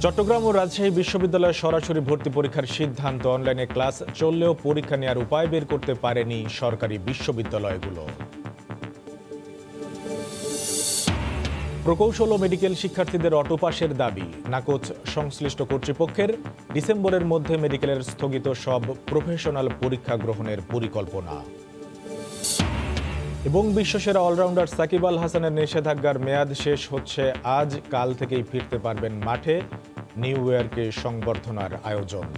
চট্টগ্রাম ও রাজশাহী বিশ্ববিদ্যালয়ে সরাসরি ভর্তি পরীক্ষার সিদ্ধান্ত, অনলাইনে ক্লাস চললেও পরীক্ষা নেওয়ার উপায় বের করতে পারেনি সরকারি বিশ্ববিদ্যালয়গুলো। প্রকৌশল ও মেডিকেল শিক্ষার্থীদের অটোপাসের দাবি নাকচ সংশ্লিষ্ট কর্তৃপক্ষের। ডিসেম্বরের মধ্যে মেডিকেলের স্থগিত সব প্রফেশনাল পরীক্ষা গ্রহণের পরিকল্পনা। এবং বিশ্বসেরা অলরাউন্ডার সাকিব আল হাসানের নিষেধাজ্ঞার মেয়াদ শেষ হচ্ছে আজ, কাল থেকেই ফিরতে পারবেন মাঠে। নিউ ইয়র্কে সংবর্ধনার আয়োজন।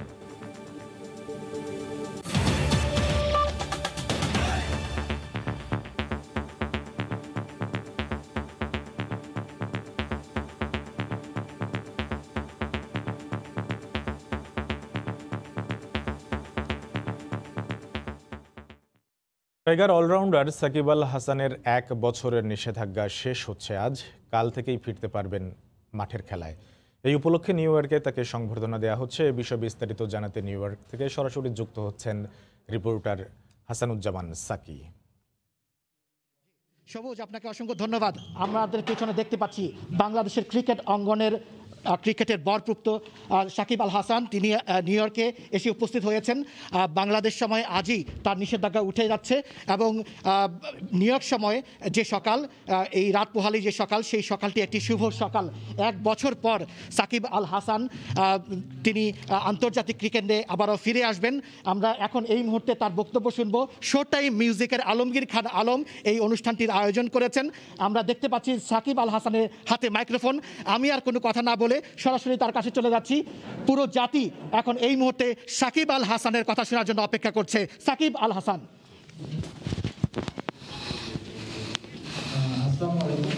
টাইগার অলরাউন্ডার সাকিব আল হাসানের 1 বছরের নিষেধাজ্ঞা শেষ হচ্ছে আজ, কাল থেকেই ফিরতে পারবেন মাঠের খেলায়। এই উপলক্ষে নিউ ইয়র্কে তাকে সংবর্ধনা দেওয়া হচ্ছে। এ বিষয়ে বিস্তারিত জানাতে নিউ ইয়র্ক থেকে সরাসরি যুক্ত হচ্ছেন রিপোর্টার হাসানুজ্জামান সাকি। সবুজ, আপনাকে অসংখ্য ধন্যবাদ। আমাদের পেছনে দেখতে পাচ্ছি বাংলাদেশের ক্রিকেট অঙ্গনের ক্রিকেটের বরপুত্র সাকিব আল হাসান। তিনি নিউ ইয়র্কে এসে উপস্থিত হয়েছেন। বাংলাদেশ সময় আজই তার নিষেধাজ্ঞা উঠে যাচ্ছে এবং নিউ ইয়র্ক সময় যে সকাল, এই রাত পোহালি যে সকাল, সেই সকালটি একটি শুভ সকাল। 1 বছর পর সাকিব আল হাসান তিনি আন্তর্জাতিক ক্রিকেটে আবারও ফিরে আসবেন। আমরা এখন এই মুহূর্তে তার বক্তব্য শুনবো। শো টাইম মিউজিকের আলমগীর খান আলম এই অনুষ্ঠানটির আয়োজন করেছেন। আমরা দেখতে পাচ্ছি সাকিব আল হাসানের হাতে মাইক্রোফোন। আমি আর কোনো কথা না বলে সরাসরি তার কাছে চলে যাচ্ছি। পুরো জাতি এখন এই মুহূর্তে সাকিব আল হাসানের কথা শোনার জন্য অপেক্ষা করছে। সাকিব আল হাসান। আসসালামু আলাইকুম,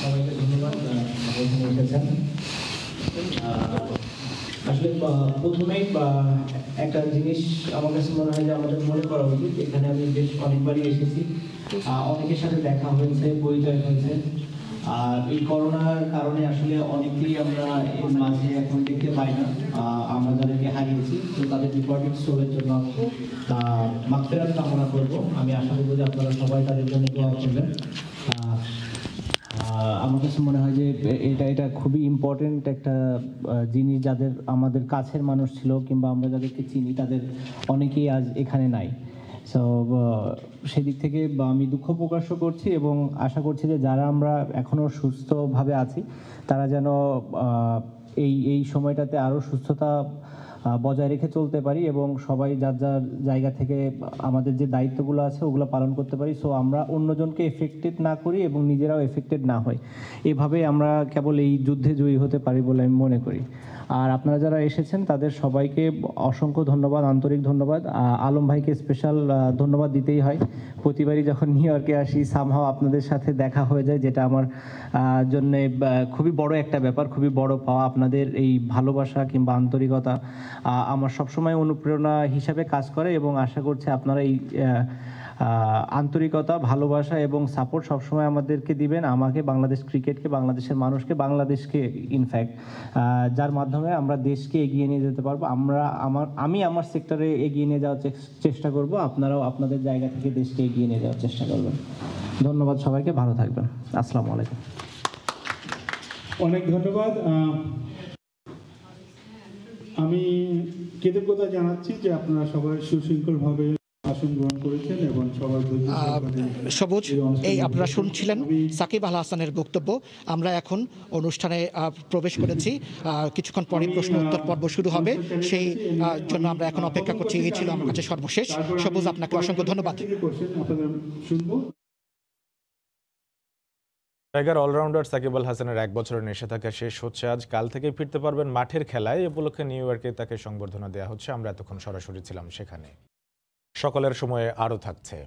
সবাইকে ধন্যবাদ এখানে এসেছেন। আসলে প্রথমেই একটা জিনিস আমার কাছে মনে হয় যে আমাদের মনে করা উচিত, এখানে আমি বেশ অনেকবারই এসেছি, অনেকের সাথে দেখা হয়েছে, পরিচয় হয়েছে। আর এই করোনার কারণে আসলে অনেকেই আমরা এর মাঝে এখন দেখতে পাই না, আমরা যাদেরকে হারিয়েছি, তো তাদের ডিপার্টেড সোলের জন্য আমি মাগফিরাত কামনা করবো। আমি আশা করবো যে আপনারা সবাই তাদের জন্য দোয়া করবেন। আমার কাছে মনে হয় যে এটা খুবই ইম্পর্টেন্ট একটা জিনিস, যাদের আমাদের কাছের মানুষ ছিল কিংবা আমরা যাদেরকে চিনি তাদের অনেকেই আজ এখানে নাই। সো সেদিক থেকে আমি দুঃখ প্রকাশও করছি এবং আশা করছি যে যারা আমরা এখনও সুস্থভাবে আছি তারা যেন এই সময়টাতে আরও সুস্থতা বজায় রেখে চলতে পারি এবং সবাই যার যার জায়গা থেকে আমাদের যে দায়িত্বগুলো আছে ওগুলো পালন করতে পারি। সো আমরা অন্যজনকে এফেক্টেড না করি এবং নিজেরাও এফেক্টেড না হই। এভাবেই আমরা কেবল এই যুদ্ধে জয়ী হতে পারি বলে আমি মনে করি। আর আপনারা যারা এসেছেন তাদের সবাইকে অসংখ্য ধন্যবাদ, আন্তরিক ধন্যবাদ। আলম ভাইকে স্পেশাল ধন্যবাদ দিতেই হয়। প্রতিবারই যখন নিউ ইয়র্কে আসি সামহাও আপনাদের সাথে দেখা হয়ে যায়, যেটা আমার জন্যে খুবই বড় একটা ব্যাপার, খুবই বড় পাওয়া। আপনাদের এই ভালোবাসা কিংবা আন্তরিকতা আমার সবসময় অনুপ্রেরণা হিসাবে কাজ করে এবং আশা করছি আপনারা এই আন্তরিকতা, ভালোবাসা এবং সাপোর্ট সবসময় আমাদেরকে দিবেন, আমাকে, বাংলাদেশ ক্রিকেটকে, বাংলাদেশের মানুষকে, বাংলাদেশকে ইনফ্যাক্ট, যার মাধ্যমে আমরা দেশকে এগিয়ে নিয়ে যেতে পারবো। আমি আমার সেক্টরে এগিয়ে নিয়ে যাওয়ার চেষ্টা করব, আপনারাও আপনাদের জায়গা থেকে দেশকে এগিয়ে নিয়ে যাওয়ার চেষ্টা করবেন। ধন্যবাদ সবাইকে, ভালো থাকবেন। আসসালামু আলাইকুম। অনেক ধন্যবাদ। আমি কৃতজ্ঞতা জানাচ্ছি যে আপনারা সবাই সুশৃঙ্খলভাবে আসন গ্রহণ করেছেন এবং সবার সবুজ, এই আপনারা শুনছিলেন সাকিব আল হাসানের বক্তব্য। আমরা এখন অনুষ্ঠানে প্রবেশ করেছি। কিছুক্ষণ পরে প্রশ্ন উত্তর পর্ব শুরু হবে, সেই জন্য আমরা এখন অপেক্ষা করছি। এই ছিল আমার কাছে সর্বশেষ। সবুজ, আপনাকে অসংখ্য ধন্যবাদ। টাইগার অলরাউন্ডার সাকিব আল হাসানের 1 বছরের নিষেধাজ্ঞা শেষ হচ্ছে আজ, কাল থেকেই ফিরতে পারবেন মাঠের খেলায়। এ উপলক্ষে নিউ ইয়র্কে তাকে সংবর্ধনা দেওয়া হচ্ছে। আমরা এতক্ষণ সরাসরি ছিলাম সেখানে। সকলের সময়ে আরও থাকছে।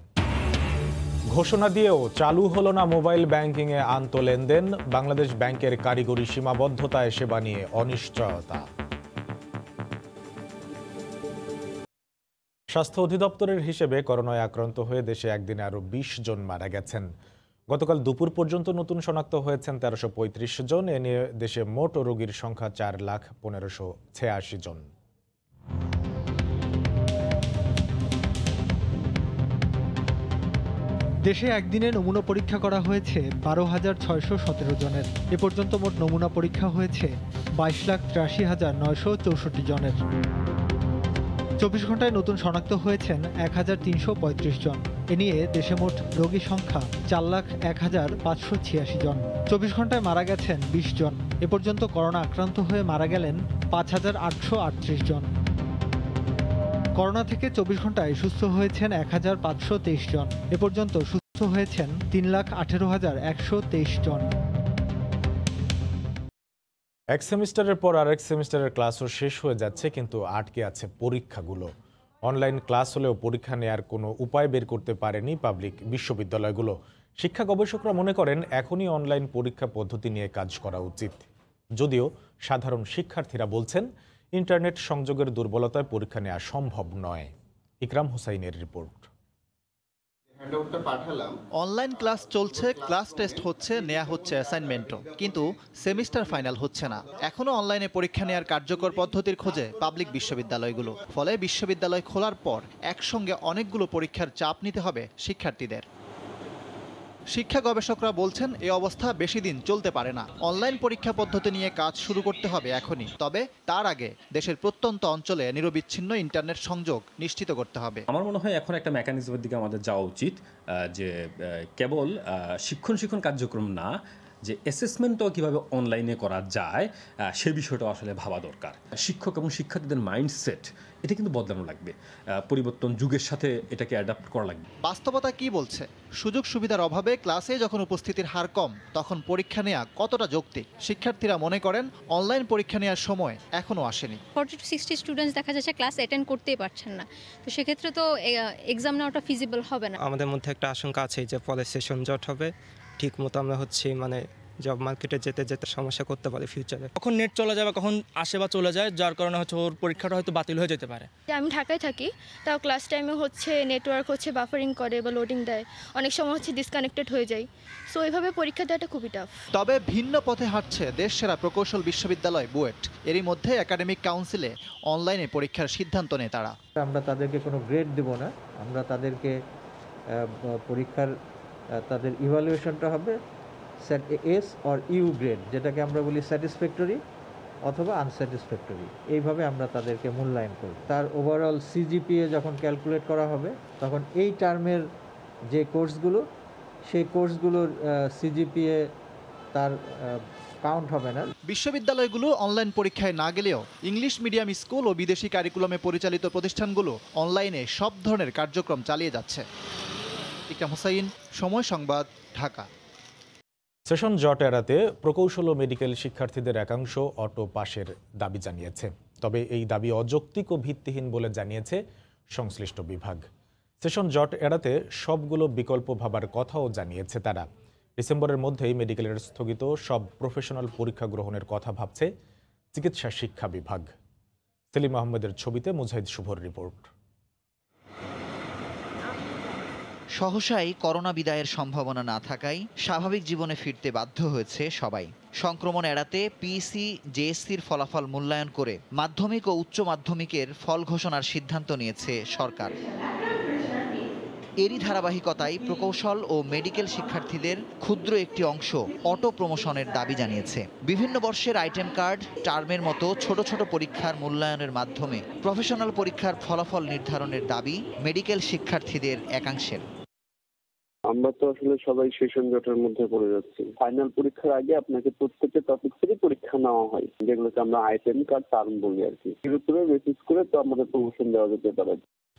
ঘোষণা দিয়েও চালু হলো না মোবাইল ব্যাংকিংয়ে আন্ত লেনদেন, বাংলাদেশ ব্যাংকের কারিগরি সীমাবদ্ধতায় সেবা নিয়ে অনিশ্চয়তা। স্বাস্থ্য অধিদপ্তরের হিসেবে করোনায় আক্রান্ত হয়ে দেশে একদিনে আরও 20 জন মারা গেছেন। গতকাল দুপুর পর্যন্ত নতুন শনাক্ত হয়েছেন 1335 জন। এ নিয়ে দেশে মোট রোগীর সংখ্যা 4,15,86 জন। দেশে একদিনে নমুনা পরীক্ষা করা হয়েছে 12,617 জনের। এ পর্যন্ত মোট নমুনা পরীক্ষা হয়েছে 22,83,964 জনের। 24 ঘন্টায় নতুন শনাক্ত হয়েছেন 1,335 জন। এ নিয়ে দেশে মোট রোগী সংখ্যা 4,01,586 জন। 24 ঘন্টায় মারা গেছেন 20 জন। এ পর্যন্ত করোনা আক্রান্ত হয়ে মারা গেলেন 5,838 জন। করোনা থেকে 24 ঘন্টায় সুস্থ হয়েছেন 1,523 জন। এ পর্যন্ত সুস্থ হয়েছেন 3,18,123 জন। এক সেমিস্টারের পর আরেক সেমিস্টারের ক্লাসও শেষ হয়ে যাচ্ছে, কিন্তু আটকে আছে পরীক্ষাগুলো। অনলাইন ক্লাস হলেও পরীক্ষা নেয়ার কোনো উপায় বের করতে পারেনি পাবলিক বিশ্ববিদ্যালয়গুলো। শিক্ষা গবেষকরা মনে করেন এখনই অনলাইন পরীক্ষা পদ্ধতি নিয়ে কাজ করা উচিত। যদিও সাধারণ শিক্ষার্থীরা বলছেন ইন্টারনেট সংযোগের দুর্বলতায় পরীক্ষা নেওয়া সম্ভব নয়। ইকরাম হোসাইনের রিপোর্ট। অনলাইন ক্লাস চলছে, ক্লাস টেস্ট হচ্ছে, নেওয়া হচ্ছে অ্যাসাইনমেন্টও, কিন্তু সেমিস্টার ফাইনাল হচ্ছে না। এখনো অনলাইনে পরীক্ষা নেওয়ার কার্যকর পদ্ধতির খোঁজে পাবলিক বিশ্ববিদ্যালয়গুলো। ফলে বিশ্ববিদ্যালয় খোলার পর একসঙ্গে অনেকগুলো পরীক্ষার চাপ নিতে হবে শিক্ষার্থীদের। শিক্ষা গবেষকরা বলছেন এই অবস্থা বেশি দিন চলতে পারে না। অনলাইন পরীক্ষা পদ্ধতি নিয়ে কাজ শুরু করতে হবে এখনই। তবে তার আগে দেশের প্রত্যন্ত অঞ্চলে নিরবিচ্ছিন্ন ইন্টারনেট সংযোগ নিশ্চিত করতে হবে। আমার মনে হয় এখন একটা মেকানিজমের দিকে আমাদের যাওয়া উচিত, যে কেবল শিক্ষণ কার্যক্রম না, যে অ্যাসেসমেন্টও কীভাবে অনলাইনে করা যায় সে বিষয়টা আসলে ভাবা দরকার। শিক্ষক এবং শিক্ষার্থীদের মাইন্ডসেট এটা কিন্তু বদলানো লাগবে, পরিবর্তন যুগের সাথে এটাকে অ্যাডাপ্ট করা লাগবে। বাস্তবতা কি বলছে? সুযোগ সুবিধার অভাবে ক্লাসে যখন উপস্থিতির হার কম, তখন পরীক্ষা নেওয়া কতটা যৌক্তিক? শিক্ষার্থীরা মনে করেন অনলাইন পরীক্ষা নেওয়ার সময় এখনো আসেনি। 40 to 60 স্টুডেন্টস দেখা যাচ্ছে ক্লাস অ্যাটেন্ড করতেই পারছেন না, তো সেক্ষেত্রে তো এক্সাম নেওয়াটা ফিজিবল হবে না। আমাদের মধ্যে একটা আশঙ্কা আছে যে ফলে সেশন জট হবে, ঠিক মতো আমরা জব মার্কেটে যেতে যেতে সমস্যা করতে পারে ফিউচারে। কখন নেট চলে যাবে, কখন আসে বা চলে যায়, যার কারণে ওর পরীক্ষাটা হয়তো বাতিল হয়ে যেতে পারে। আমি ঢাকায় থাকি, তাও ক্লাস টাইমে নেটওয়ার্ক বাফারিং করে বা লোডিং দেয়, অনেক সময় ডিসকানেক্টেড হয়ে যায়। সো এইভাবে পরীক্ষা দেওয়াটা খুবই টাফ। তবে ভিন্ন পথে হাঁটছে দেশ সেরা প্রকৌশল বিশ্ববিদ্যালয় বুয়েট। এরই মধ্যে একাডেমিক কাউন্সিলে অনলাইনে পরীক্ষার সিদ্ধান্ত নেয় তারা। আমরা তাদেরকে কোনো গ্রেড দেব না, আমরা তাদেরকে পরীক্ষার তাদের ইভালুয়েশনটা হবে এস অর ইউ গ্রেড, যেটাকে আমরা বলি স্যাটিসফ্যাক্টরি অথবা আনস্যাটিসফ্যাক্টরি। এইভাবে আমরা তাদেরকে মূল্যায়ন করব। তার ওভারঅল সিজিপিএ যখন ক্যালকুলেট করা হবে, তখন এই টার্মের যে কোর্সগুলো, সেই কোর্সগুলোর সিজিপিএ তার কাউন্ট হবে না। বিশ্ববিদ্যালয়গুলো অনলাইন পরীক্ষায় না গেলেও ইংলিশ মিডিয়াম স্কুল ও বিদেশি কারিকুলামে পরিচালিত প্রতিষ্ঠানগুলো অনলাইনে সব ধরনের কার্যক্রম চালিয়ে যাচ্ছে। ইকরাম হোসাইন, সময় সংবাদ, ঢাকা। সেশন জট এড়াতে প্রকৌশল ও মেডিকেল শিক্ষার্থীদের একাংশ অটো পাসের দাবি জানিয়েছে। তবে এই দাবি অযৌক্তিক ও ভিত্তিহীন বলে জানিয়েছে সংশ্লিষ্ট বিভাগ। সেশন জট এড়াতে সবগুলো বিকল্প ভাবার কথাও জানিয়েছে তারা। ডিসেম্বরের মধ্যেই মেডিকেলের স্থগিত সব প্রফেশনাল পরীক্ষা গ্রহণের কথা ভাবছে চিকিৎসা শিক্ষা বিভাগ। সেলিম আহমেদের ছবিতে মুজাহিদ শুভর রিপোর্ট। সহসাই করোনা বিদায়ের সম্ভাবনা না থাকায় স্বাভাবিক জীবনে ফিরতে বাধ্য হয়েছে সবাই। সংক্রমণ এড়াতে পিইসি জেএসসির ফলাফল মূল্যায়ন করে মাধ্যমিক ও উচ্চ মাধ্যমিকের ফল ঘোষণার সিদ্ধান্ত নিয়েছে সরকার। এরই ধারাবাহিকতায় প্রকৌশল ও মেডিকেল শিক্ষার্থীদের ক্ষুদ্র একটি অংশ অটো প্রমোশনের দাবি জানিয়েছে। বিভিন্ন বর্ষের আইটেম কার্ড, টার্মের মতো ছোট ছোট পরীক্ষার মূল্যায়নের মাধ্যমে প্রফেশনাল পরীক্ষার ফলাফল নির্ধারণের দাবি মেডিকেল শিক্ষার্থীদের একাংশের। আমরা তো আসলে সবাই সেশন জটের মধ্যে পড়ে যাচ্ছি। ফাইনাল পরীক্ষার আগে আপনাকে প্রত্যেকটা টপিক্সেরই পরীক্ষা নেওয়া হয়, যেগুলোকে আমরা আইটেম কার্ড টার্ম বলি আর কি। এর উপরে বেসিস করে তো আমাদের প্রমোশন দেওয়া যেতে পারে।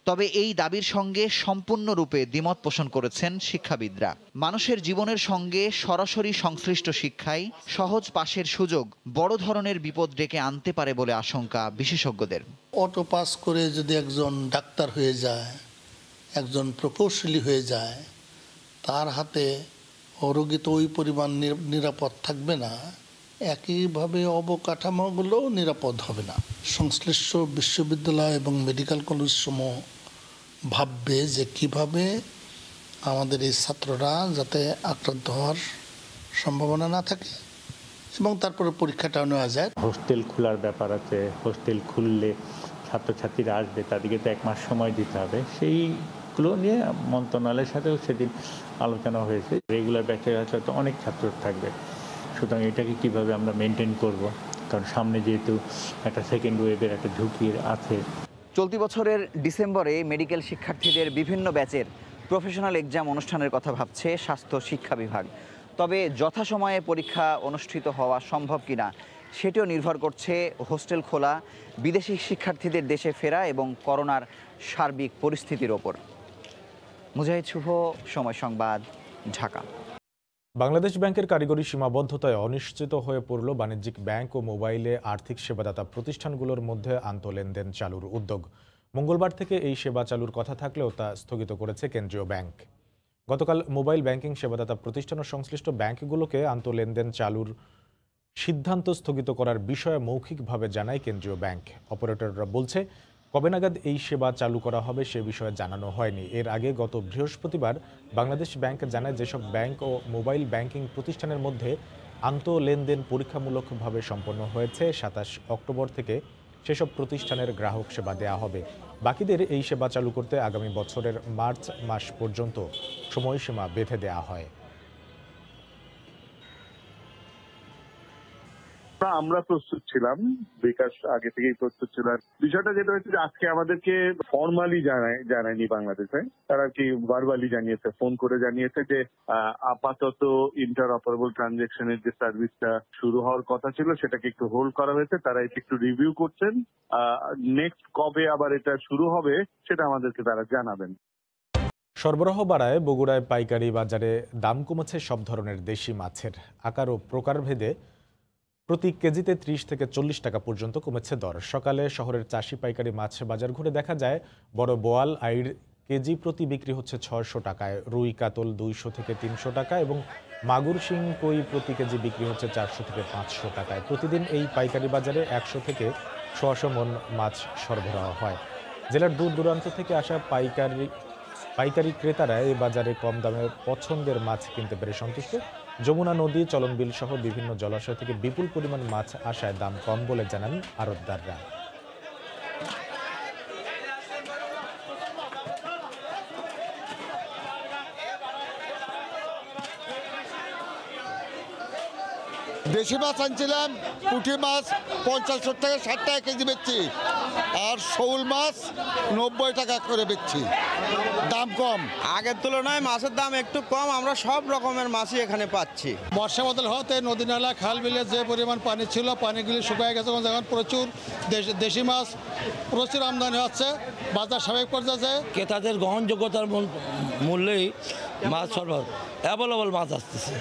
তবে এই দাবির সঙ্গে সম্পূর্ণরূপে দ্বিমত পোষণ করেছেন শিক্ষাবিদরা। মানুষের জীবনের সঙ্গে সরাসরি সংশ্লিষ্ট শিক্ষায় সহজ পাশের সুযোগ বড় ধরনের বিপদ ডেকে আনতে পারে বলে আশঙ্কা বিশেষজ্ঞদের। অটো পাস করে যদি একজন ডাক্তার হয়ে যায়, একজন প্রকৌশলী হয়ে যায়, তার হাতে রোগী তো ওই পরিমাণ নিরাপদ থাকবে না, একইভাবে অবকাঠামোগুলোও নিরাপদ হবে না। সংশ্লিষ্ট বিশ্ববিদ্যালয় এবং মেডিকেল কলেজ সমূহ ভাববে যে কিভাবে আমাদের এই ছাত্ররা যাতে আক্রান্ত হওয়ার সম্ভাবনা না থাকে এবং তারপরে পরীক্ষাটা নেওয়া যায়। হোস্টেল খোলার ব্যাপার আছে, হোস্টেল খুললে ছাত্রছাত্রীরা আসবে, তাদেরকে তো 1 মাস সময় দিতে হবে। সেই জিনিসগুলো নিয়ে মন্ত্রণালয়ের সাথেও সেদিন আলোচনা হয়েছে। রেগুলার ব্যাচের হয়তো অনেক ছাত্র থাকবে, সুতরাং এটাকে কিভাবে আমরা মেনটেন করব, কারণ সামনে যেহেতু একটা সেকেন্ড ওয়েভের একটা ঝুঁকি আছে। চলতি বছরের ডিসেম্বরে মেডিকেল শিক্ষার্থীদের বিভিন্ন ব্যাচের প্রফেশনাল এক্সাম অনুষ্ঠানের কথা ভাবছে স্বাস্থ্য শিক্ষা বিভাগ। তবে যথাসময়ে পরীক্ষা অনুষ্ঠিত হওয়া সম্ভব কিনা সেটিও নির্ভর করছে হোস্টেল খোলা, বিদেশি শিক্ষার্থীদের দেশে ফেরা এবং করোনার সার্বিক পরিস্থিতির ওপর। মুজাহিদ শুভ, সময় সংবাদ, ঢাকা। বাংলাদেশ ব্যাংকের কারিগরি সীমাবদ্ধতায় অনিশ্চিত হয়ে পড়ল বাণিজ্যিক ব্যাংক ও মোবাইলে আর্থিক সেবাদাতা প্রতিষ্ঠানগুলোর মধ্যে আন্তঃলেনদেন চালুর উদ্যোগ। মঙ্গলবার থেকে এই সেবা চালুর কথা থাকলেও তা স্থগিত করেছে কেন্দ্রীয় ব্যাংক। গতকাল মোবাইল ব্যাংকিং সেবাদাতা প্রতিষ্ঠান ও সংশ্লিষ্ট ব্যাংকগুলোকে আন্তঃলেনদেন চালুর সিদ্ধান্ত স্থগিত করার বিষয়ে মৌখিকভাবে জানায় কেন্দ্রীয় ব্যাংক। অপারেটররা বলছে, কবে নাগাদ এই সেবা চালু করা হবে সে বিষয়ে জানানো হয়নি। এর আগে গত বৃহস্পতিবার বাংলাদেশ ব্যাংক জানায়, যেসব ব্যাংক ও মোবাইল ব্যাংকিং প্রতিষ্ঠানের মধ্যে আন্তঃলেনদেন পরীক্ষামূলকভাবে সম্পন্ন হয়েছে 27 অক্টোবর থেকে সেসব প্রতিষ্ঠানের গ্রাহক সেবা দেয়া হবে। বাকিদের এই সেবা চালু করতে আগামী বছরের মার্চ মাস পর্যন্ত সময়সীমা বেঁধে দেয়া হয়। আমরা প্রস্তুত ছিলাম, বিকাশ আগে থেকেই প্রস্তুত ছিল। বিষয়টা যেটা হচ্ছে যে আজকে আমাদেরকে ফর্মালি জানায়নি বাংলাদেশে, তারা কি ভার্বালি জানিয়েছে, ফোন করে জানিয়েছে যে আপাতত ইন্টার অপারেবল ট্রানজাকশনের যে সার্ভিসটা শুরু হওয়ার কথা ছিল সেটাকে একটু হোল্ড করা হয়েছে। তারা এটা একটু রিভিউ করছেন, নেক্সট কবে আবার এটা শুরু হবে সেটা আমাদেরকে তারা জানাবেন। সরবরাহ বাড়ায় বগুড়ায় পাইকারি বাজারে দাম কমেছে সব ধরনের দেশি মাছের। আকার ও প্রকারভেদে প্রতি কেজিতে 30 থেকে 40 টাকা পর্যন্ত কমেছে দর। সকালে শহরের চাষি পাইকারি মাছ বাজার ঘুরে দেখা যায় বড় বোয়াল আইড় কেজি প্রতি বিক্রি হচ্ছে 600 টাকায়, রুই কাতল 200 থেকে 300 টাকা এবং মাগুর শিং কই প্রতি কেজি বিক্রি হচ্ছে 400 থেকে 500 টাকায়। প্রতিদিন এই পাইকারি বাজারে 100 থেকে 100 মন মাছ সরবরাহ হয়। জেলার দূর দূরান্ত থেকে আসা পাইকারি ক্রেতারা এই বাজারে কম দামে পছন্দের মাছ কিনতে পেরে সন্তুষ্ট। যমুনা নদী, চলনবিল সহ বিভিন্ন জলাশয় থেকে বিপুল পরিমাণ মাছ আসায় দাম কম বলে জানান আড়তদাররা। দেশি মাছ আনছিলাম, পুঁটি মাছ 50 থেকে 60 টাকা কেজি বেচছি, আর শৌল মাছ 90 টাকা করে বেচছি। দাম কম, আগের তুলনায় মাছের দাম একটু কম। আমরা সব রকমের মাছই এখানে পাচ্ছি। বর্ষা বদল হতে নদী নালা খাল বিলে যে পরিমাণ পানি ছিল, পানিগুলি শুকিয়ে গেছে। এখন প্রচুর দেশি মাছ প্রচুর আমদানি হচ্ছে। বাজার স্বাভাবিক পর্যায়ে ক্রেতাদের গ্রহণযোগ্যতার মূল্যেই মাছ সরবরাহ অ্যাভেলেবল মাছ আসতেছে।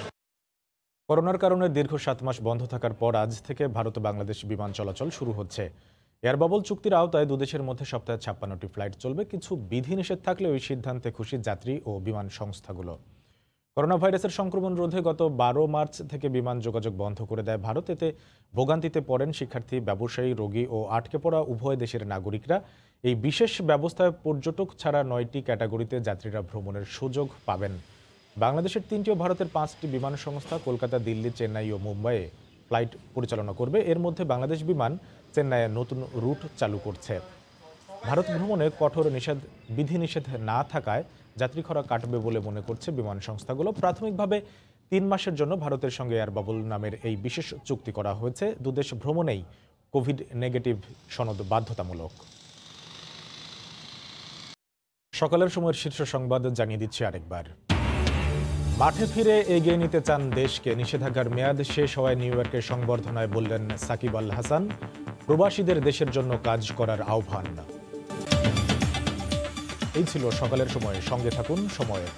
করোনার কারণে দীর্ঘ 7 মাস বন্ধ থাকার পর আজ থেকে ভারত ও বাংলাদেশ বিমান চলাচল শুরু হচ্ছে। এয়ার বাবল চুক্তির আওতায় দুদেশের মধ্যে সপ্তাহে 56টি ফ্লাইট চলবে। কিছু বিধিনিষেধ থাকলে ওই সিদ্ধান্তে খুশি যাত্রী ও বিমান সংস্থাগুলো। করোনা ভাইরাসের সংক্রমণ রোধে গত 12 মার্চ থেকে বিমান যোগাযোগ বন্ধ করে দেয় ভারত। এতে ভোগান্তিতে পড়েন শিক্ষার্থী, ব্যবসায়ী, রোগী ও আটকে পড়া উভয় দেশের নাগরিকরা। এই বিশেষ ব্যবস্থায় পর্যটক ছাড়া 9টি ক্যাটাগরিতে যাত্রীরা ভ্রমণের সুযোগ পাবেন। বাংলাদেশের 3টি ও ভারতের 5টি বিমান সংস্থা কলকাতা, দিল্লি, চেন্নাই ও মুম্বাইয়ে ফ্লাইট পরিচালনা করবে। এর মধ্যে বাংলাদেশ বিমান চেন্নাইয়ে নতুন রুট চালু করছে। ভারত ভ্রমণে কঠোর বিধিনিষেধ না থাকায় যাত্রী খরা কাটবে বলে মনে করছে বিমান সংস্থাগুলো। প্রাথমিকভাবে 3 মাসের জন্য ভারতের সঙ্গে এয়ার বাবল নামের এই বিশেষ চুক্তি করা হয়েছে। দুদেশ ভ্রমণেই কোভিড নেগেটিভ সনদ বাধ্যতামূলক। সকালের সময়ের শীর্ষ সংবাদ জানিয়ে দিচ্ছি আরেকবার। মাঠে ফিরে এগিয়ে নিতে চান দেশকে। নিষেধাজ্ঞার মেয়াদ শেষ হওয়ায় নিউ ইয়র্কের সংবর্ধনায় বললেন সাকিব আল হাসান। প্রবাসীদের দেশের জন্য কাজ করার আহ্বান। এই ছিল সকালের সময়। সঙ্গে থাকুন সময়ে।